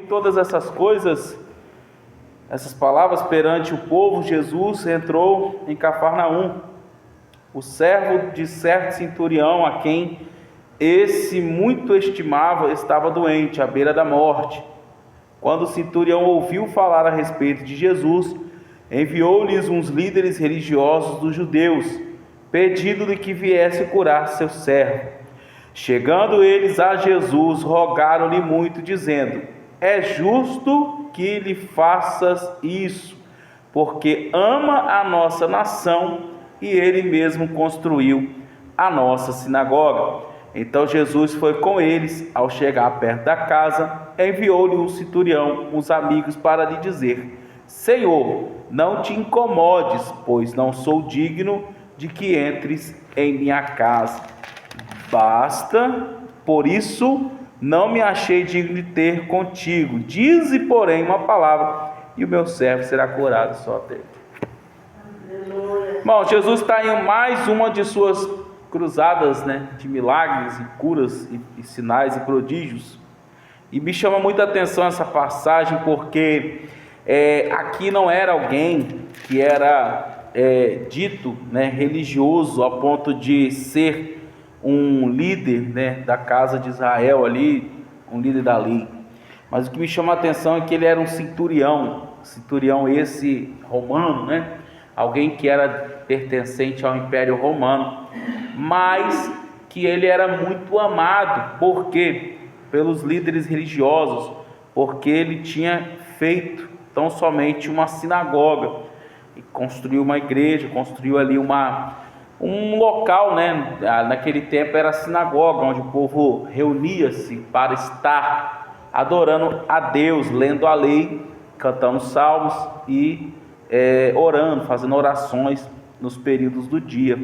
todas essas coisas, essas palavras perante o povo, Jesus entrou em Cafarnaum. O servo de certo centurião, a quem esse muito estimava, estava doente, à beira da morte. Quando o centurião ouviu falar a respeito de Jesus, enviou-lhes uns líderes religiosos dos judeus, pedindo-lhe que viesse curar seu servo. Chegando eles a Jesus, rogaram-lhe muito, dizendo: é justo que lhe faças isso, porque ama a nossa nação e ele mesmo construiu a nossa sinagoga. Então Jesus foi com eles. Ao chegar perto da casa, enviou-lhe o centurião uns amigos para lhe dizer: Senhor, não te incomodes, pois não sou digno de que entres em minha casa. Basta, por isso, não me achei digno de ter contigo. Dize, porém, uma palavra, e o meu servo será curado só dele. Bom, Jesus está em mais uma de suas cruzadas, de milagres e curas e sinais e prodígios. E me chama muita atenção essa passagem, porque aqui não era alguém que era dito religioso, a ponto de ser um líder da casa de Israel ali, um líder da lei. Mas o que me chama a atenção é que ele era um centurião esse romano, alguém que era pertencente ao Império Romano, mas que ele era muito amado, porque pelos líderes religiosos, porque ele tinha feito tão somente uma sinagoga, e construiu uma igreja, construiu ali um local, naquele tempo era a sinagoga, onde o povo reunia-se para estar adorando a Deus, lendo a lei, cantando salmos e orando, fazendo orações nos períodos do dia.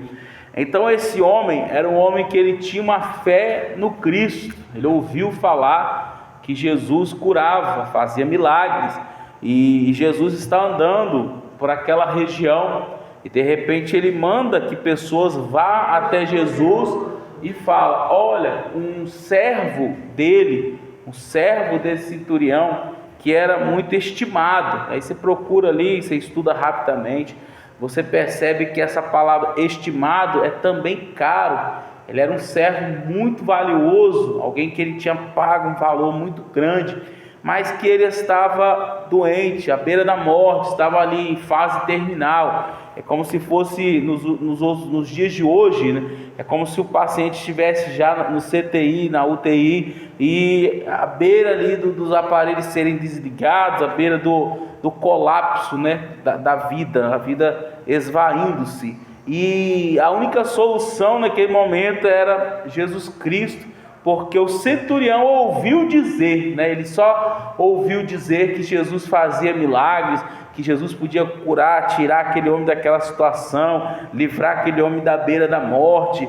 Então esse homem era um homem que ele tinha uma fé no Cristo. Ele ouviu falar que Jesus curava, fazia milagres, e Jesus está andando por aquela região, e de repente ele manda que pessoas vá até Jesus e fala: olha, um servo desse centurião, que era muito estimado. Aí você procura ali, você estuda rapidamente, você percebe que essa palavra estimado é também caro. Ele era um servo muito valioso, alguém que ele tinha pago um valor muito grande, mas que ele estava doente, à beira da morte, estava ali em fase terminal. É como se fosse nos dias de hoje, É como se o paciente estivesse já no CTI, na UTI, e à beira ali dos aparelhos serem desligados, à beira do colapso, da vida, a vida esvaindo-se. E a única solução naquele momento era Jesus Cristo, porque o centurião ouviu dizer, ele só ouviu dizer que Jesus fazia milagres, que Jesus podia curar, tirar aquele homem daquela situação, livrar aquele homem da beira da morte.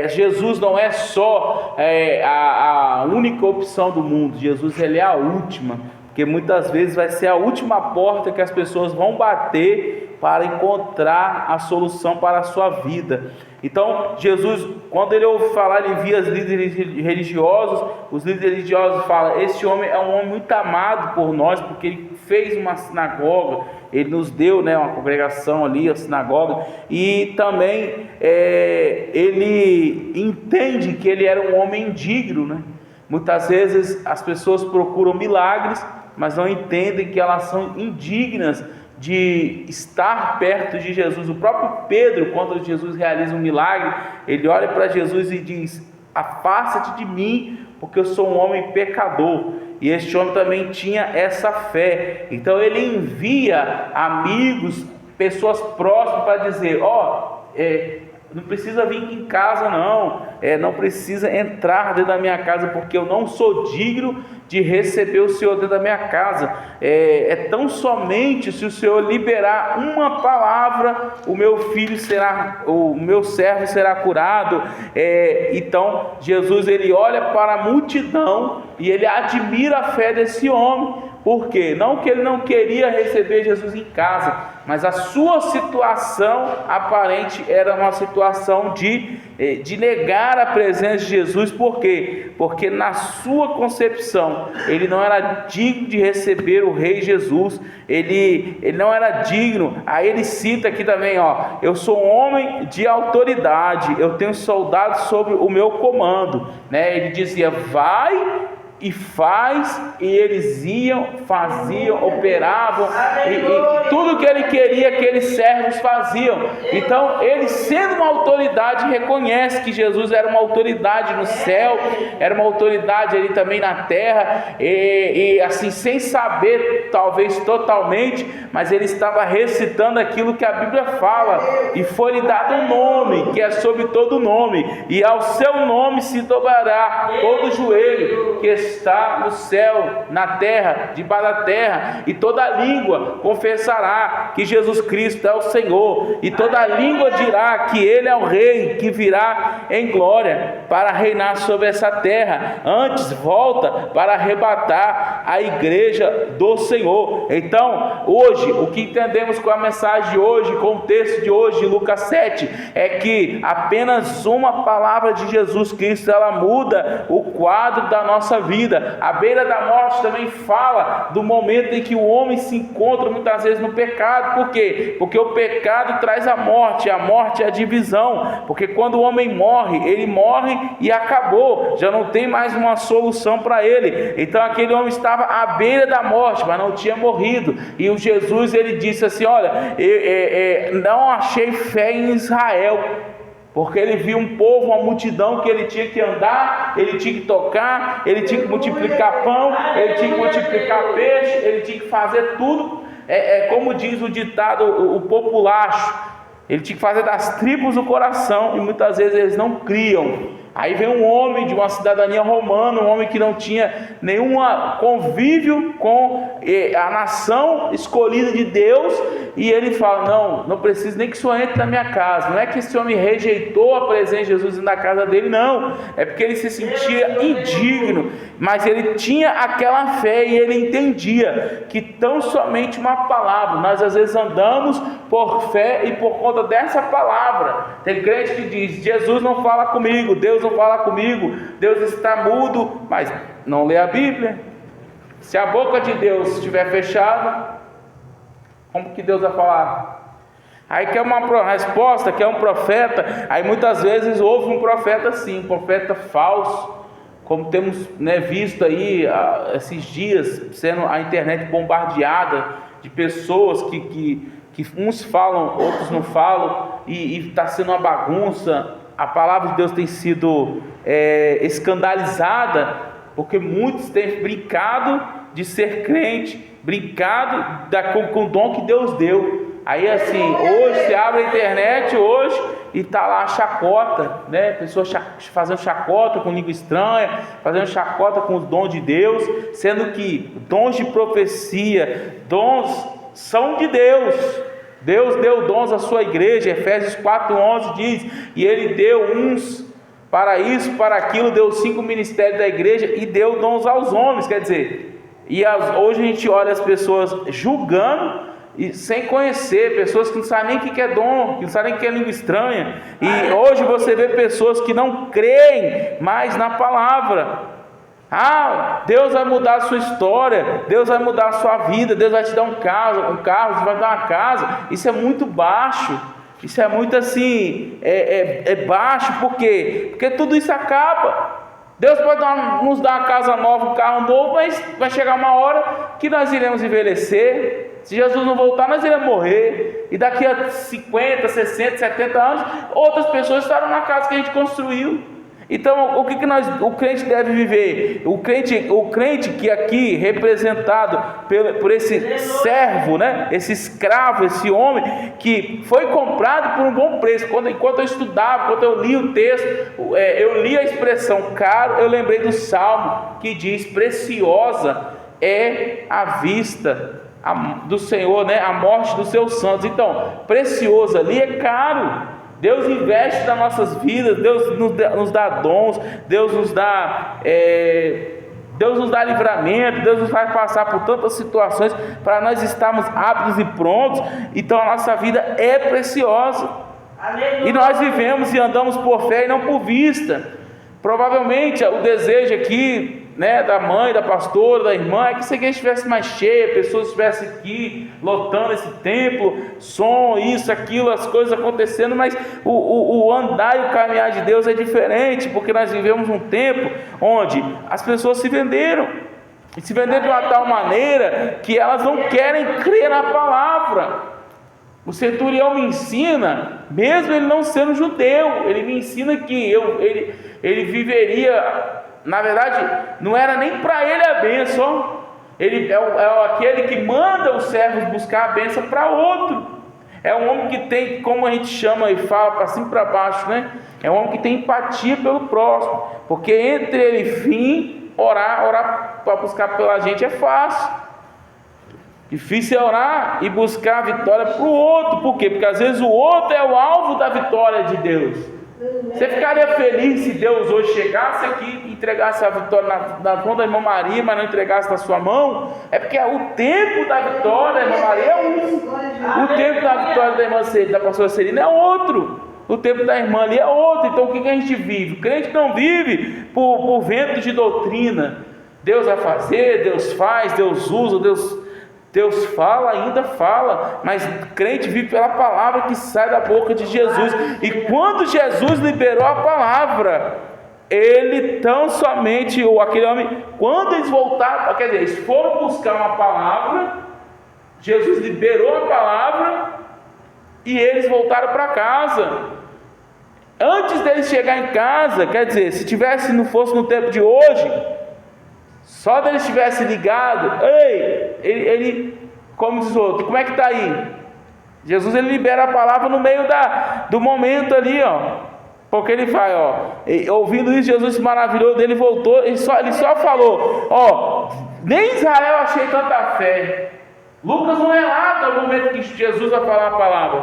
Jesus não é só a única opção do mundo, Jesus ele é a última, porque muitas vezes vai ser a última porta que as pessoas vão bater para encontrar a solução para a sua vida. Então Jesus, quando ele ouve falar, ele envia os líderes religiosos. Os líderes religiosos falam: esse homem é um homem muito amado por nós, porque ele fez uma sinagoga, ele nos deu uma congregação ali, a sinagoga, e também ele entende que ele era um homem digno, Muitas vezes as pessoas procuram milagres, mas não entendem que elas são indignas de estar perto de Jesus. O próprio Pedro, quando Jesus realiza um milagre, ele olha para Jesus e diz: afasta-te de mim, porque eu sou um homem pecador. E este homem também tinha essa fé. Então ele envia amigos, pessoas próximas, para dizer: não precisa vir aqui em casa não precisa entrar dentro da minha casa, porque eu não sou digno de receber o Senhor dentro da minha casa. Tão somente se o Senhor liberar uma palavra, o meu servo será curado. Então Jesus ele olha para a multidão e ele admira a fé desse homem, Por quê? Não que ele não queria receber Jesus em casa, mas a sua situação aparente era uma situação de negar a presença de Jesus. Por quê? Porque na sua concepção ele não era digno de receber o Rei Jesus, ele não era digno. Aí ele cita aqui também, eu sou um homem de autoridade, eu tenho soldados sobre o meu comando, né? Ele dizia, vai e faz, e eles iam, faziam, operavam, e tudo que ele queria, aqueles servos faziam. Então ele, sendo uma autoridade, reconhece que Jesus era uma autoridade no céu, era uma autoridade ali também na terra, e assim, sem saber talvez totalmente, mas ele estava recitando aquilo que a Bíblia fala, e foi-lhe dado um nome, que é sobre todo nome, e ao seu nome se dobrará todo joelho que está no céu, na terra, debaixo da terra, e toda língua confessará que Jesus Cristo é o Senhor, e toda língua dirá que Ele é o Rei, que virá em glória para reinar sobre essa terra. Antes volta para arrebatar a igreja do Senhor. Então, hoje, o que entendemos com a mensagem de hoje, com o texto de hoje, de Lucas 7, é que apenas uma palavra de Jesus Cristo, ela muda o quadro da nossa vida. À beira da morte também fala do momento em que o homem se encontra muitas vezes no pecado. Por quê? Porque o pecado traz a morte é a divisão, porque quando o homem morre, ele morre e acabou, já não tem mais uma solução para ele. Então aquele homem estava à beira da morte, mas não tinha morrido, e o Jesus, ele disse assim, olha, não achei fé em Israel, porque ele viu um povo, uma multidão que ele tinha que andar, ele tinha que tocar, ele tinha que multiplicar pão, ele tinha que multiplicar peixe, ele tinha que fazer tudo, como diz o ditado, o populacho, ele tinha que fazer das tripas o coração, e muitas vezes eles não criam. Aí vem um homem de uma cidadania romana, um homem que não tinha nenhum convívio com a nação escolhida de Deus, e ele fala, não preciso nem que o senhor entre na minha casa. Não é que esse homem rejeitou a presença de Jesus na casa dele, não, é porque ele se sentia indigno, mas ele tinha aquela fé, e ele entendia que tão somente uma palavra, nós às vezes andamos por fé e por conta dessa palavra. Tem crente que diz, Jesus não fala comigo, Deus não fala comigo, Deus está mudo, mas não lê a Bíblia. Se a boca de Deus estiver fechada, como que Deus vai falar? Aí quer uma resposta, quer um profeta. Aí muitas vezes houve um profeta sim, um profeta falso, como temos visto aí esses dias, sendo a internet bombardeada de pessoas que uns falam, outros não falam, e está sendo uma bagunça. A palavra de Deus tem sido escandalizada, porque muitos têm brincado de ser crente, brincado com o dom que Deus deu. Aí assim, hoje você abre a internet hoje e está lá a chacota, né? Pessoas fazendo chacota com língua estranha, fazendo chacota com os dons de Deus, sendo que dons de profecia, dons são de Deus. Deus deu dons à sua igreja. Efésios 4:11 diz, e ele deu uns para isso, para aquilo, deu 5 ministérios da igreja e deu dons aos homens. Quer dizer, hoje a gente olha as pessoas julgando e sem conhecer, pessoas que não sabem nem o que é dom, que não sabem nem o que é língua estranha. E hoje você vê pessoas que não creem mais na palavra. Deus vai mudar a sua história, Deus vai mudar a sua vida, Deus vai te dar um carro, você vai dar uma casa. Isso é muito baixo, isso é muito assim, baixo. Por quê? Porque tudo isso acaba. Deus pode nos dar uma casa nova, um carro novo, mas vai chegar uma hora que nós iremos envelhecer. Se Jesus não voltar, nós iremos morrer, e daqui a 50, 60, 70 anos, outras pessoas estarão na casa que a gente construiu. Então, o crente deve viver? O crente que aqui representado por esse servo, né? Esse escravo, esse homem que foi comprado por um bom preço. Enquanto eu estudava, enquanto eu li o texto, eu li a expressão caro, eu lembrei do Salmo que diz, preciosa é a vista do Senhor, né? A morte dos seus santos. Então, precioso ali é caro. Deus investe nas nossas vidas, Deus nos dá dons, Deus nos dá Deus nos dá livramento, Deus nos faz passar por tantas situações para nós estarmos aptos e prontos. Então a nossa vida é preciosa. E nós vivemos e andamos por fé e não por vista. Provavelmente o desejo aqui, né, da mãe, da pastora, da irmã, é que essa igreja estivesse mais cheia, pessoas estivessem aqui lotando esse templo, som, isso, aquilo, as coisas acontecendo, mas o andar e o caminhar de Deus é diferente, porque nós vivemos um tempo onde as pessoas se venderam, e se venderam de uma tal maneira que elas não querem crer na palavra. O centurião me ensina, mesmo ele não sendo judeu, ele me ensina que ele viveria, na verdade, não era nem para ele a bênção, ele é aquele que manda os servos buscar a bênção para outro. É um homem que tem, como a gente chama e fala para cima e para baixo, né? É um homem que tem empatia pelo próximo, porque entre ele vir, orar para buscar pela gente é fácil. Difícil é orar e buscar a vitória para o outro. Por quê? Porque às vezes o outro é o alvo da vitória de Deus. Você ficaria feliz se Deus hoje chegasse aqui e entregasse a vitória na mão da irmã Maria, mas não entregasse na sua mão? É porque o tempo da vitória da irmã Maria é um. O tempo da vitória da irmã da pastora Celina é outro. O tempo da irmã ali é outro. Então o que a gente vive? O crente não vive por vento de doutrina. Deus vai fazer, Deus faz, Deus usa, Deus fala, ainda fala, mas crente vive pela palavra que sai da boca de Jesus. E quando Jesus liberou a palavra, ele tão somente, ou aquele homem, quando eles voltaram, quer dizer, eles foram buscar uma palavra, Jesus liberou a palavra e eles voltaram para casa. Antes deles chegar em casa, quer dizer, se não fosse no tempo de hoje, só deles tivesse ligado, ele, como diz o outro, como é que está aí? Jesus, ele libera a palavra no meio do momento ali, porque ele vai, ouvindo isso, Jesus se maravilhou dele, voltou, ele só falou, nem Israel achei tanta fé. Lucas não relata o momento que Jesus vai falar a palavra,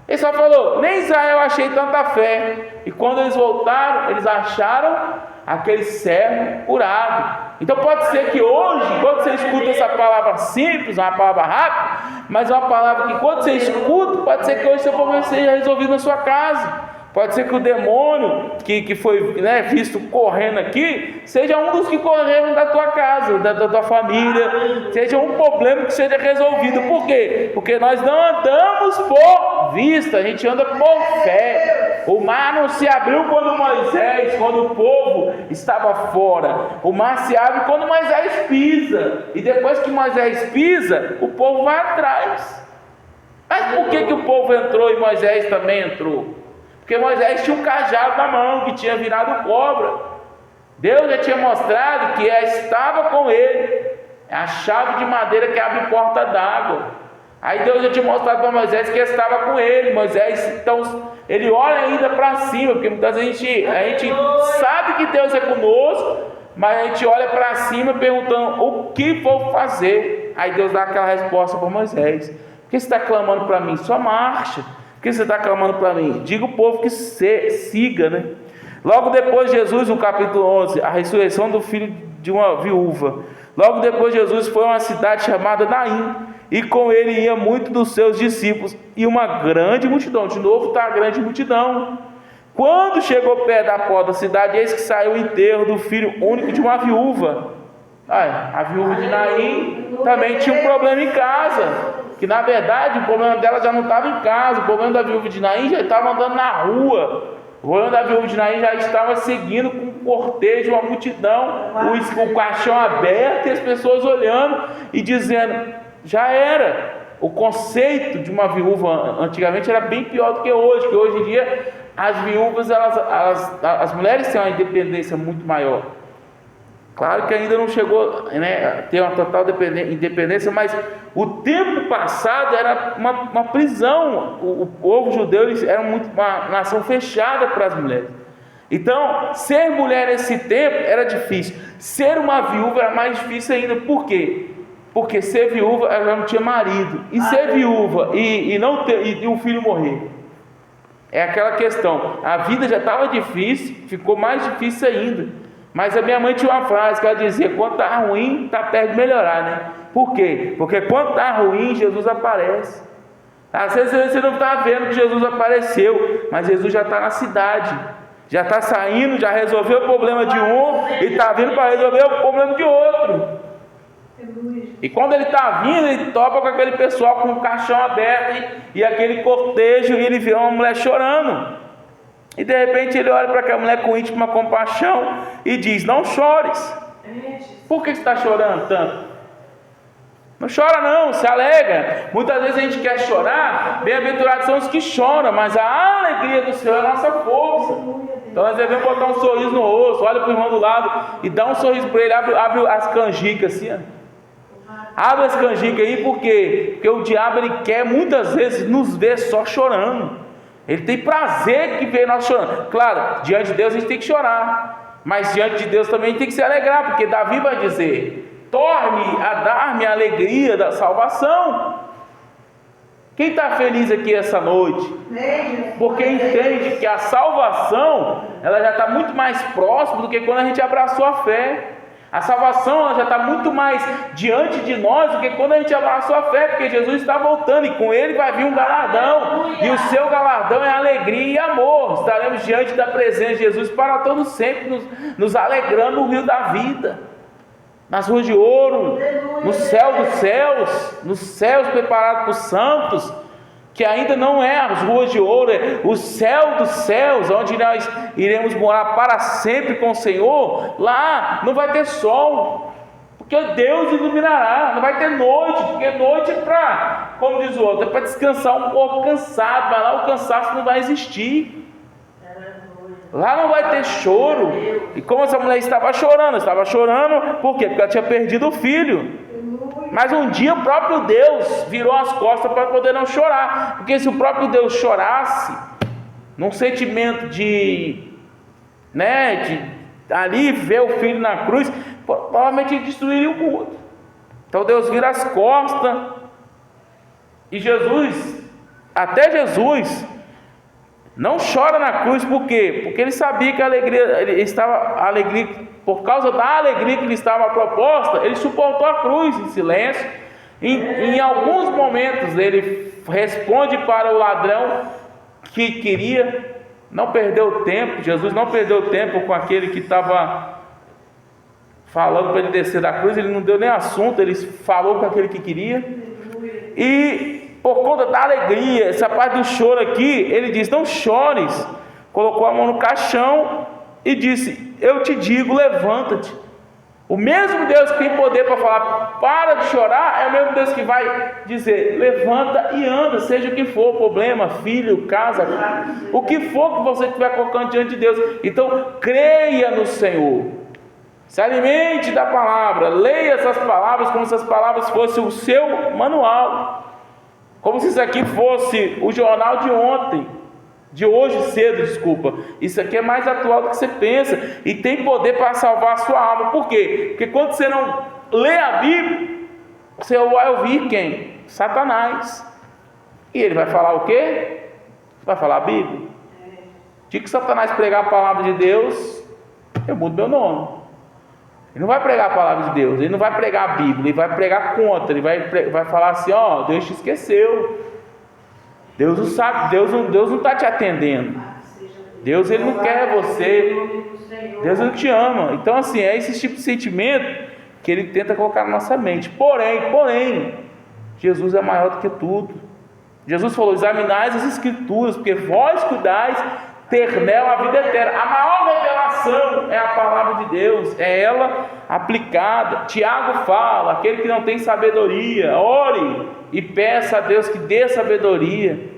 ele só falou, nem Israel achei tanta fé. E quando eles voltaram, eles acharam aquele servo curado. Então pode ser que hoje, quando você escuta essa palavra simples, uma palavra rápida, mas uma palavra que quando você escuta, pode ser que hoje seu problema seja resolvido na sua casa. Pode ser que o demônio que foi, visto correndo aqui, seja um dos que correram da tua casa, da tua família, seja um problema que seja resolvido. Por quê? Porque nós não andamos por vista, a gente anda por fé. O mar não se abriu quando o povo estava fora. O mar se abre quando Moisés pisa, e depois que Moisés pisa, o povo vai atrás. Mas por que o povo entrou e Moisés também entrou? Porque Moisés tinha um cajado na mão que tinha virado cobra. Deus já tinha mostrado que estava com ele. É a chave de madeira que abre porta d'água. Aí Deus já tinha mostrado para Moisés que estava com ele. Moisés, então, ele olha ainda para cima, porque muitas vezes a gente sabe que Deus é conosco, mas a gente olha para cima perguntando o que vou fazer. Aí Deus dá aquela resposta para Moisés: por que você está clamando para mim? Só marcha. Por que você está clamando para mim? Diga o povo que siga, né? Logo depois Jesus, no capítulo 11, a ressurreição do filho de uma viúva. Logo depois Jesus foi a uma cidade chamada Naim, e com ele ia muito dos seus discípulos e uma grande multidão. De novo está a grande multidão. Quando chegou perto da porta da cidade, eis que saiu o enterro do filho único de uma viúva. A viúva de Naim também tinha um problema em casa, que na verdade o problema dela já não estava em casa. O problema da viúva de Naim já estava andando na rua. O problema da viúva de Naim já estava seguindo com um cortejo, uma multidão, o caixão aberto e as pessoas olhando e dizendo: já era. O conceito de uma viúva antigamente era bem pior do que hoje, que hoje em dia as viúvas, as mulheres têm uma independência muito maior. Claro que ainda não chegou a ter uma total independência, mas o tempo passado era uma prisão. O povo judeu era uma nação fechada para as mulheres. Então, ser mulher nesse tempo era difícil. Ser uma viúva era mais difícil ainda. Por quê? Porque ser viúva, ela já não tinha marido. E ser viúva e o filho morrer. É aquela questão. A vida já estava difícil, ficou mais difícil ainda. Mas a minha mãe tinha uma frase que ela dizia: quando está ruim, está perto de melhorar, né? Por quê? Porque quando está ruim, Jesus aparece. Às vezes você não está vendo que Jesus apareceu, mas Jesus já está na cidade, já está saindo, já resolveu o problema de um e está vindo para resolver o problema de outro. E quando ele está vindo, ele topa com aquele pessoal com o caixão aberto e aquele cortejo, e ele vê uma mulher chorando. E de repente ele olha para aquela mulher com íntima compaixão e diz: não chores. Por que você está chorando tanto? Não chora não, se alegra. Muitas vezes a gente quer chorar, bem-aventurados são os que choram, mas a alegria do Senhor é a nossa força. Então nós devemos botar um sorriso no rosto, olha para o irmão do lado e dá um sorriso para ele, abre as canjicas assim, ó. Abre as canjicas aí, por quê? Porque o diabo ele quer muitas vezes nos ver só chorando. Ele tem prazer que vê nós chorando. Claro, diante de Deus a gente tem que chorar, mas diante de Deus também a gente tem que se alegrar, porque Davi vai dizer: torne a dar-me a alegria da salvação. Quem está feliz aqui essa noite? Porque entende que a salvação ela já está muito mais próxima do que quando a gente abraçou a fé. A salvação ela já está muito mais diante de nós do que quando a gente abraçou a fé, porque Jesus está voltando e com ele vai vir um galardão, e o seu galardão é alegria e amor. Estaremos diante da presença de Jesus para todos sempre, nos alegrando no rio da vida, nas ruas de ouro, no céu dos céus, nos céus preparados para os santos, que ainda não é as ruas de ouro, é o céu dos céus, onde nós iremos morar para sempre com o Senhor. Lá não vai ter sol, porque Deus iluminará. Não vai ter noite, porque noite é para, como diz o outro, é para descansar um pouco cansado, mas lá o cansaço não vai existir. Lá não vai ter choro. E como essa mulher estava chorando, por quê? Porque ela tinha perdido o filho. Mas um dia o próprio Deus virou as costas para poder não chorar, porque se o próprio Deus chorasse, num sentimento de ali ver o filho na cruz, provavelmente ele destruiria o mundo. Então Deus vira as costas, e até Jesus não chora na cruz. Por quê? Porque ele sabia que a alegria, por causa da alegria que lhe estava proposta, ele suportou a cruz em silêncio. Em alguns momentos ele responde para o ladrão que queria, não perdeu tempo. Jesus não perdeu tempo com aquele que estava falando para ele descer da cruz, ele não deu nem assunto, ele falou com aquele que queria. E por conta da alegria, essa parte do choro aqui, ele diz: não chores. Colocou a mão no caixão e disse: eu te digo, levanta-te. O mesmo Deus que tem poder para falar para de chorar, é o mesmo Deus que vai dizer: levanta e anda, seja o que for, problema, filho, casa, o que for que você estiver colocando diante de Deus. Então creia no Senhor, se alimente da palavra, leia essas palavras como se as palavras fossem o seu manual, como se isso aqui fosse o jornal de ontem, de hoje cedo, desculpa. Isso aqui é mais atual do que você pensa e tem poder para salvar a sua alma. Por quê? Porque quando você não lê a Bíblia, você vai ouvir quem? Satanás. E ele vai falar o quê? Vai falar a Bíblia. Diga que Satanás pregar a palavra de Deus, eu mudo meu nome. Ele não vai pregar a palavra de Deus, ele não vai pregar a Bíblia, ele vai pregar contra, ele vai falar assim: ó, Deus te esqueceu, Deus não sabe, Deus não está te atendendo, Deus ele não quer você, Deus não te ama. Então assim, é esse tipo de sentimento que ele tenta colocar na nossa mente. Porém, Jesus é maior do que tudo. Jesus falou: examinais as Escrituras, porque vós cuidais ter nela a vida eterna. A maior revelação é a palavra de Deus, é ela aplicada. Tiago fala: aquele que não tem sabedoria, ore e peça a Deus que dê sabedoria.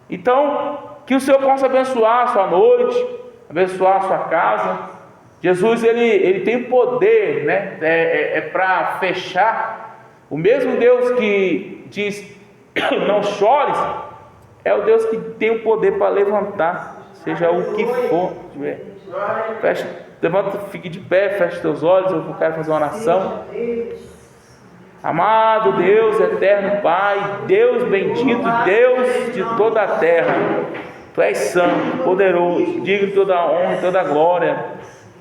Então, que o Senhor possa abençoar a sua noite, abençoar a sua casa. Jesus ele tem poder, né? Para fechar. O mesmo Deus que diz: não chores, é o Deus que tem o poder para levantar, seja o que for. Levanta, fique de pé, feche teus olhos. Eu quero fazer uma oração. Amado Deus, eterno Pai, Deus bendito, Deus de toda a terra, Tu és santo, poderoso, digno de toda a honra e toda a glória.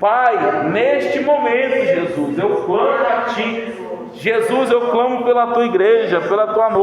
Pai, neste momento, Jesus, eu clamo a Ti. Jesus, eu clamo pela Tua igreja, pela Tua noiva.